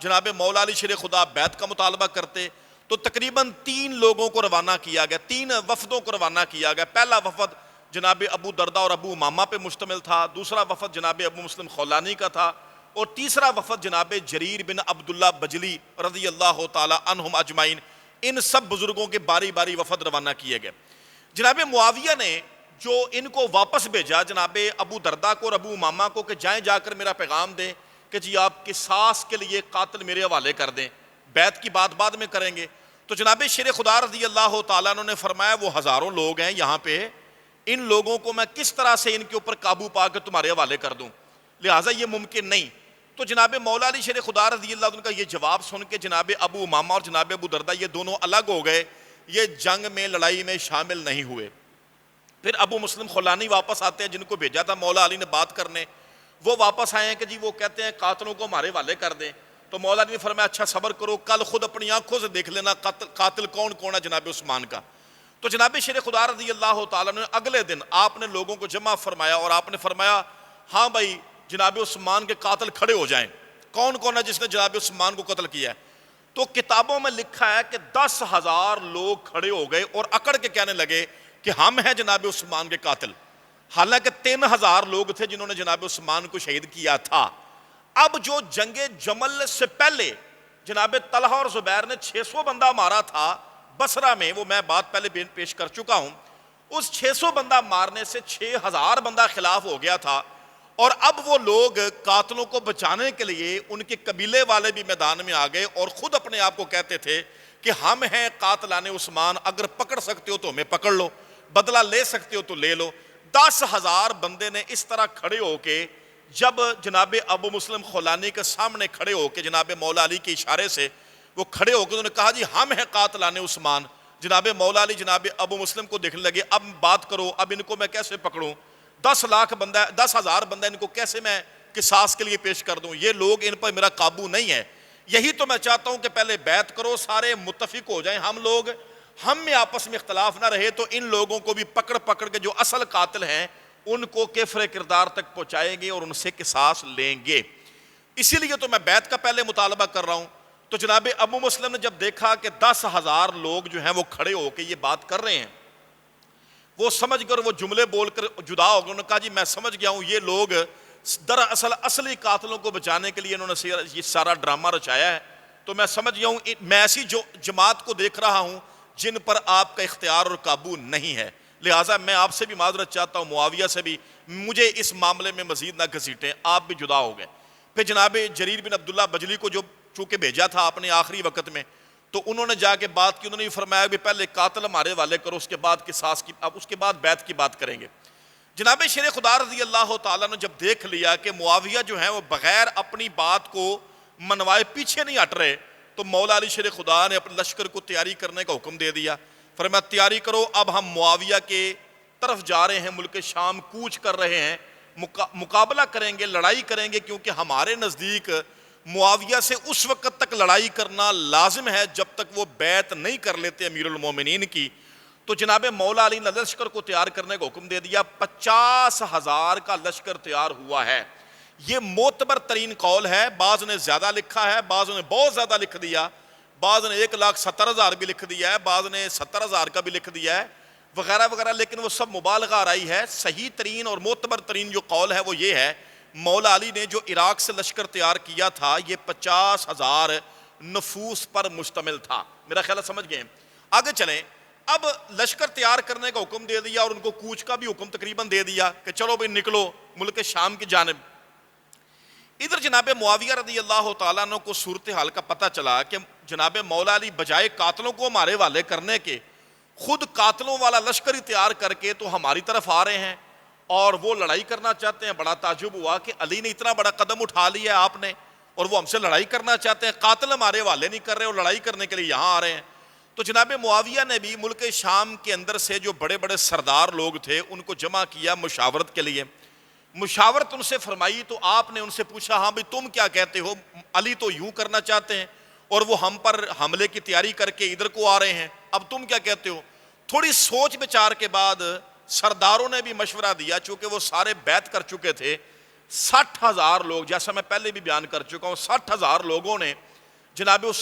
جناب مولا علی شیر خدا بیعت کا مطالبہ کرتے تو تقریباً 3 لوگوں کو روانہ کیا گیا، 3 وفدوں کو روانہ کیا گیا۔ پہلا وفد جناب ابو دردہ اور ابو امامہ پہ مشتمل تھا، دوسرا وفد جناب ابو مسلم خولانی کا تھا، اور تیسرا وفد جناب جریر بن عبداللہ بجلی رضی اللہ تعالی عنہم اجمعین۔ ان سب بزرگوں کے باری باری وفد روانہ کیے گئے۔ جناب معاویہ نے جو ان کو واپس بھیجا جناب ابو دردہ کو اور ابو امامہ کو کہ جائیں جا کر میرا پیغام دیں کہ جی آپ قصاص کے لیے قاتل میرے حوالے کر دیں، بیعت کی بات بعد میں کریں گے۔ تو جناب شیر خدا رضی اللہ تعالیٰ عنہ نے فرمایا وہ ہزاروں لوگ ہیں یہاں پہ، ان لوگوں کو میں کس طرح سے ان کے اوپر قابو پا کے تمہارے حوالے کر دوں، لہٰذا یہ ممکن نہیں۔ تو جناب مولا علی شیر خدا رضی اللہ عنہ کا یہ جواب سن کے جناب ابو امامہ اور جناب ابو دردہ یہ دونوں الگ ہو گئے، یہ جنگ میں لڑائی میں شامل نہیں ہوئے۔ پھر ابو مسلم خولانی واپس آتے ہیں، جن کو بھیجا تھا مولا علی نے بات کرنے، وہ واپس آئے ہیں کہ جی وہ کہتے ہیں قاتلوں کو ہمارے حوالے کر دیں۔ تو مولا علی نے فرمایا اچھا صبر کرو، کل خود اپنی آنکھوں سے دیکھ لینا قاتل کون کون ہے جناب عثمان کا۔ تو جناب شیر خدا رضی اللہ تعالیٰ نے اگلے دن آپ نے لوگوں کو جمع فرمایا اور آپ نے فرمایا ہاں بھائی جناب عثمان کے قاتل کھڑے ہو جائیں، کون کون ہے جس نے جناب عثمان کو قتل کیا ہے۔ تو کتابوں میں لکھا ہے کہ 10,000 لوگ کھڑے ہو گئے اور اکڑ کے کہنے لگے کہ ہم ہیں جناب عثمان کے قاتل، حالانکہ 3,000 لوگ تھے جنہوں نے جناب عثمان کو شہید کیا تھا۔ اب جو جنگ جمل سے پہلے جناب طلحہ اور زبیر نے 600 بندہ مارا تھا بصرہ میں، وہ میں بات پہلے پیش کر چکا ہوں، اس 600 بندہ مارنے سے 6,000 بندہ خلاف ہو گیا تھا، اور اب وہ لوگ قاتلوں کو بچانے کے لیے ان کے قبیلے والے بھی میدان میں آ گئے اور خود اپنے آپ کو کہتے تھے کہ ہم ہیں قاتلان عثمان، اگر پکڑ سکتے ہو تو ہمیں پکڑ لو، بدلہ لے سکتے ہو تو لے لو۔ 10,000 بندے نے اس طرح کھڑے ہو کے جب جناب ابو مسلم خولانی کے سامنے کھڑے ہو کے جناب مولا علی کے اشارے سے وہ کھڑے ہو کے انہوں نے کہا جی ہم ہیں قاتلان عثمان۔ جناب مولا علی جناب ابو مسلم کو دیکھنے لگے اب بات کرو، اب ان کو میں کیسے پکڑوں، 10,000 بندہ ان کو کیسے میں قصاص کے لیے پیش کر دوں، یہ لوگ ان پر میرا قابو نہیں ہے۔ یہی تو میں چاہتا ہوں کہ پہلے بیعت کرو، سارے متفق ہو جائیں، ہم میں آپس میں اختلاف نہ رہے، تو ان لوگوں کو بھی پکڑ کے جو اصل قاتل ہیں ان کو کفر کردار تک پہنچائیں گے اور ان سے قصاص لیں گے۔ اسی لیے تو میں بیعت کا پہلے مطالبہ کر رہا ہوں۔ تو جناب ابو مسلم نے جب دیکھا کہ 10,000 لوگ جو ہیں وہ کھڑے ہو کے یہ بات کر رہے ہیں، وہ سمجھ کر وہ جملے بول کر جدا ہو گئے، انہوں نے کہا جی میں سمجھ گیا ہوں یہ لوگ دراصل اصلی قاتلوں کو بچانے کے لیے انہوں نے یہ سارا ڈرامہ رچایا ہے۔ تو میں سمجھ گیا ہوں میں ایسی جو جماعت کو دیکھ رہا ہوں جن پر آپ کا اختیار اور قابو نہیں ہے، لہٰذا میں آپ سے بھی معذرت چاہتا ہوں، معاویہ سے بھی، مجھے اس معاملے میں مزید نہ گھسیٹیں، آپ بھی جدا ہو گئے۔ پھر جناب جریر بن عبداللہ بجلی کو جو چونکہ بھیجا تھا آپ نے آخری وقت میں، تو انہوں نے جا کے بات کی، انہوں نے بھی فرمایا کہ پہلے قاتل ہمارے حوالے کرو، اس کے بعد قصاص کی، اب اس کے بعد بیعت کی بات کریں گے۔ جناب شیر خدا رضی اللہ تعالیٰ نے جب دیکھ لیا کہ معاویہ جو ہیں وہ بغیر اپنی بات کو منوائے پیچھے نہیں ہٹ رہے، تو مولا علی شیر خدا نے اپنے لشکر کو تیاری کرنے کا حکم دے دیا۔ فرمایا تیاری کرو، اب ہم معاویہ کے طرف جا رہے ہیں، ملک شام کوچ کر رہے ہیں، مقابلہ کریں گے، لڑائی کریں گے، کیونکہ ہمارے نزدیک معاویہ سے اس وقت تک لڑائی کرنا لازم ہے جب تک وہ بیعت نہیں کر لیتے امیر المومنین کی۔ تو جناب مولا علی نے لشکر کو تیار کرنے کا حکم دے دیا، 50,000 کا لشکر تیار ہوا ہے۔ یہ معتبر ترین قول ہے، بعض نے زیادہ لکھا ہے، بعض نے بہت زیادہ لکھ دیا، بعض نے 1,70,000 بھی لکھ دیا ہے، بعض نے 70,000 کا بھی لکھ دیا ہے وغیرہ وغیرہ، لیکن وہ سب مبالغہ آرائی ہے۔ صحیح ترین اور معتبر ترین جو قول ہے وہ یہ ہے، مولا علی نے جو عراق سے لشکر تیار کیا تھا یہ 50,000 نفوس پر مشتمل تھا۔ میرا خیال ہے سمجھ گئے۔ آگے چلیں، اب لشکر تیار کرنے کا حکم دے دیا اور ان کو کوچ کا بھی حکم تقریباً دے دیا کہ چلو بھئی نکلو ملک شام کی جانب۔ ادھر جناب معاویہ رضی اللہ تعالیٰ عنہ کو صورتحال کا پتہ چلا کہ جناب مولا علی بجائے قاتلوں کو ہمارے حوالے کرنے کے خود قاتلوں والا لشکر ہی تیار کر کے تو ہماری طرف آ رہے ہیں اور وہ لڑائی کرنا چاہتے ہیں۔ بڑا تعجب ہوا کہ علی نے اتنا بڑا قدم اٹھا لیا ہے آپ نے، اور وہ ہم سے لڑائی کرنا چاہتے ہیں، قاتل ہمارے حوالے نہیں کر رہے اور لڑائی کرنے کے لیے یہاں آ رہے ہیں۔ تو جناب معاویہ نے بھی ملک شام کے اندر سے جو بڑے بڑے سردار لوگ تھے ان کو جمع کیا مشاورت کے لیے۔ مشاورت ان سے فرمائی تو آپ نے ان سے پوچھا ہاں بھئی تم کیا کہتے ہو، علی تو یوں کرنا چاہتے ہیں اور وہ ہم پر حملے کی تیاری کر کے ادھر کو آ رہے ہیں، اب تم کیا کہتے ہو؟ تھوڑی سوچ بچار کے بعد سرداروں نے بھی مشورہ دیا، چونکہ وہ سارے بیعت کر چکے تھے، 60,000 لوگ، جیسا میں پہلے بھی بیان کر چکا ہوں، 60,000 لوگوں نے جناب